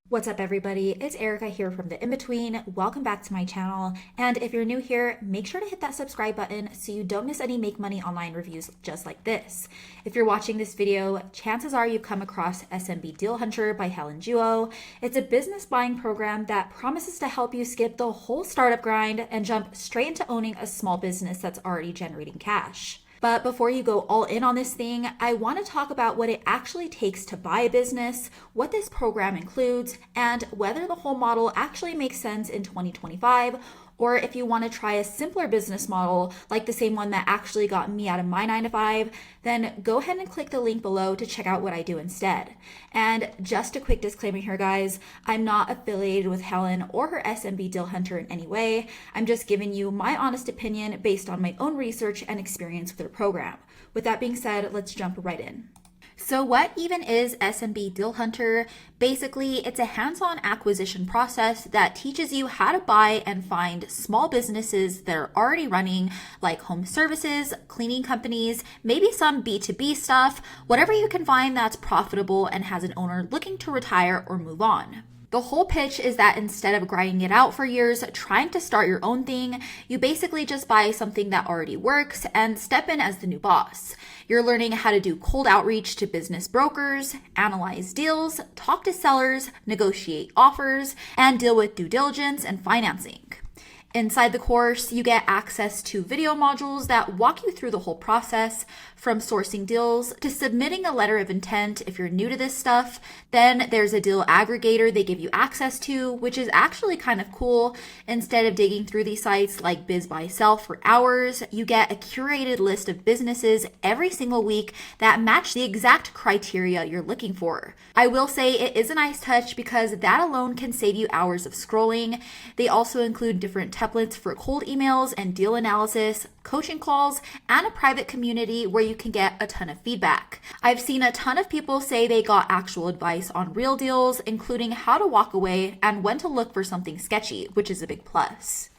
What's up, everybody? It's Erica here from The In-Between. Welcome back to my channel. And if you're new here, make sure to hit that subscribe button so you don't miss any Make Money Online reviews just like this. If you're watching this video, chances are you've come across SMB Deal Hunter by Helen Guo. It's a business buying program that promises to help you skip the whole startup grind and jump straight into owning a small business that's already generating cash. But before you go all in on this thing, I want to talk about what it actually takes to buy a business, what this program includes, and whether the whole model actually makes sense in 2025, or if you want to try a simpler business model like the same one that actually got me out of my 9-to-5, then go ahead and click the link below to check out what I do instead. And just a quick disclaimer here, guys, I'm not affiliated with Helen or her SMB Deal Hunter in any way. I'm just giving you my honest opinion based on my own research and experience with their program. With that being said, let's jump right in. So what even is SMB Deal Hunter? Basically, it's a hands-on acquisition process that teaches you how to buy and find small businesses that are already running, like home services, cleaning companies, maybe some B2B stuff, whatever you can find that's profitable and has an owner looking to retire or move on. The whole pitch is that instead of grinding it out for years, trying to start your own thing, you basically just buy something that already works and step in as the new boss. You're learning how to do cold outreach to business brokers, analyze deals, talk to sellers, negotiate offers, and deal with due diligence and financing. Inside the course, you get access to video modules that walk you through the whole process, from sourcing deals to submitting a letter of intent if you're new to this stuff. Then there's a deal aggregator they give you access to, which is actually kind of cool. Instead of digging through these sites like BizBuySell for hours, you get a curated list of businesses every single week that match the exact criteria you're looking for. I will say it is a nice touch because that alone can save you hours of scrolling. They also include different templates for cold emails and deal analysis, coaching calls, and a private community where you can get a ton of feedback. I've seen a ton of people say they got actual advice on real deals, including how to walk away and when to look for something sketchy, which is a big plus.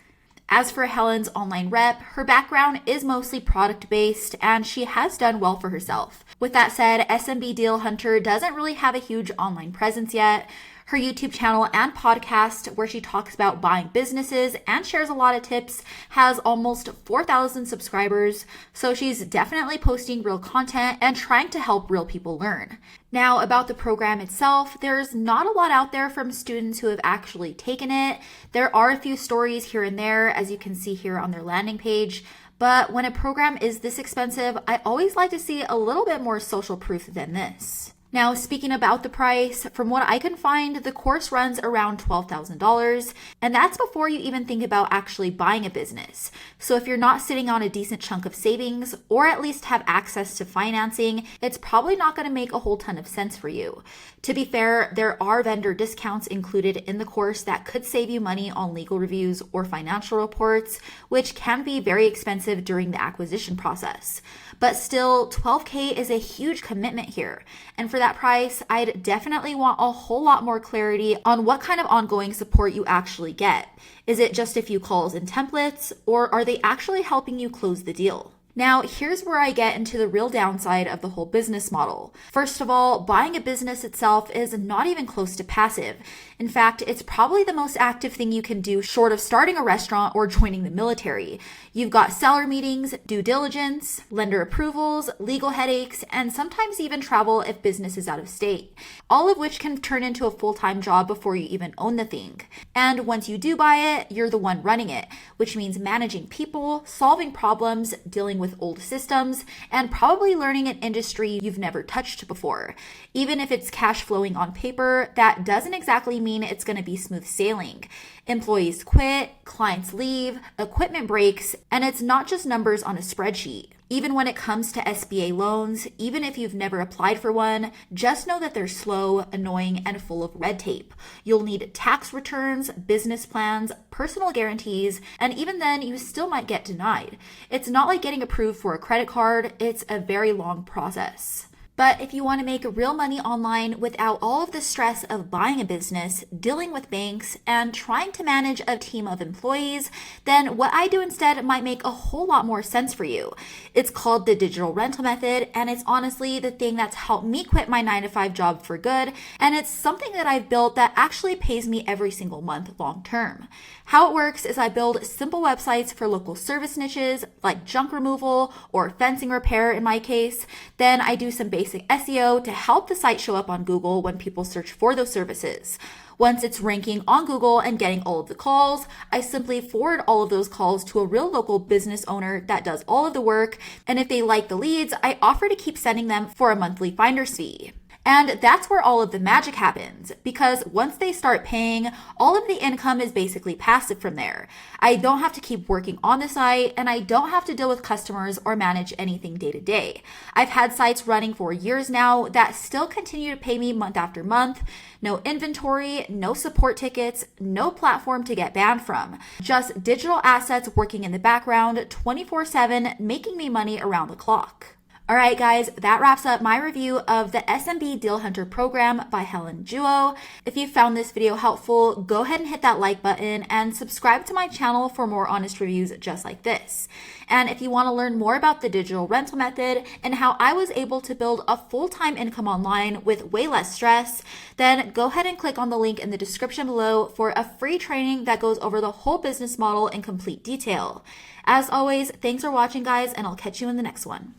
As for Helen's online rep, her background is mostly product-based and she has done well for herself. With that said, SMB Deal Hunter doesn't really have a huge online presence yet. Her YouTube channel and podcast, where she talks about buying businesses and shares a lot of tips, has almost 4,000 subscribers, so she's definitely posting real content and trying to help real people learn. Now, about the program itself, there's not a lot out there from students who have actually taken it. There are a few stories here and there, as you can see here on their landing page. But when a program is this expensive, I always like to see a little bit more social proof than this. Now, speaking about the price, from what I can find, the course runs around $12,000, and that's before you even think about actually buying a business. So if you're not sitting on a decent chunk of savings, or at least have access to financing, it's probably not going to make a whole ton of sense for you. To be fair, there are vendor discounts included in the course that could save you money on legal reviews or financial reports, which can be very expensive during the acquisition process. But still, $12K is a huge commitment here. And for that price, I'd definitely want a whole lot more clarity on what kind of ongoing support you actually get. Is it just a few calls and templates, or are they actually helping you close the deal? Now, here's where I get into the real downside of the whole business model. First of all, buying a business itself is not even close to passive. In fact, it's probably the most active thing you can do short of starting a restaurant or joining the military. You've got seller meetings, due diligence, lender approvals, legal headaches, and sometimes even travel if business is out of state, all of which can turn into a full-time job before you even own the thing. And once you do buy it, you're the one running it, which means managing people, solving problems, dealing with old systems, and probably learning an industry you've never touched before. Even if it's cash flowing on paper, that doesn't exactly mean it's going to be smooth sailing. Employees quit, clients leave, equipment breaks, and it's not just numbers on a spreadsheet. Even when it comes to SBA loans, even if you've never applied for one, just know that they're slow, annoying, and full of red tape. You'll need tax returns, business plans, personal guarantees, and even then you still might get denied. It's not like getting approved for a credit card, it's a very long process. But if you want to make real money online without all of the stress of buying a business, dealing with banks, and trying to manage a team of employees, then what I do instead might make a whole lot more sense for you. It's called the digital rental method, and it's honestly the thing that's helped me quit my 9-to-5 job for good, and it's something that I've built that actually pays me every single month long term. How it works is I build simple websites for local service niches like junk removal or fencing repair in my case. Then I do some basic SEO to help the site show up on Google when people search for those services. Once it's ranking on Google and getting all of the calls, I simply forward all of those calls to a real local business owner that does all of the work. And if they like the leads, I offer to keep sending them for a monthly finder's fee. And that's where all of the magic happens, because once they start paying, all of the income is basically passive from there. I don't have to keep working on the site, and I don't have to deal with customers or manage anything day to day. I've had sites running for years now that still continue to pay me month after month. No inventory, no support tickets, no platform to get banned from. Just digital assets working in the background 24/7, making me money around the clock. All right, guys, that wraps up my review of the SMB Deal Hunter program by Helen Guo. If you found this video helpful, go ahead and hit that like button and subscribe to my channel for more honest reviews just like this. And if you want to learn more about the digital rental method and how I was able to build a full-time income online with way less stress, then go ahead and click on the link in the description below for a free training that goes over the whole business model in complete detail. As always, thanks for watching, guys, and I'll catch you in the next one.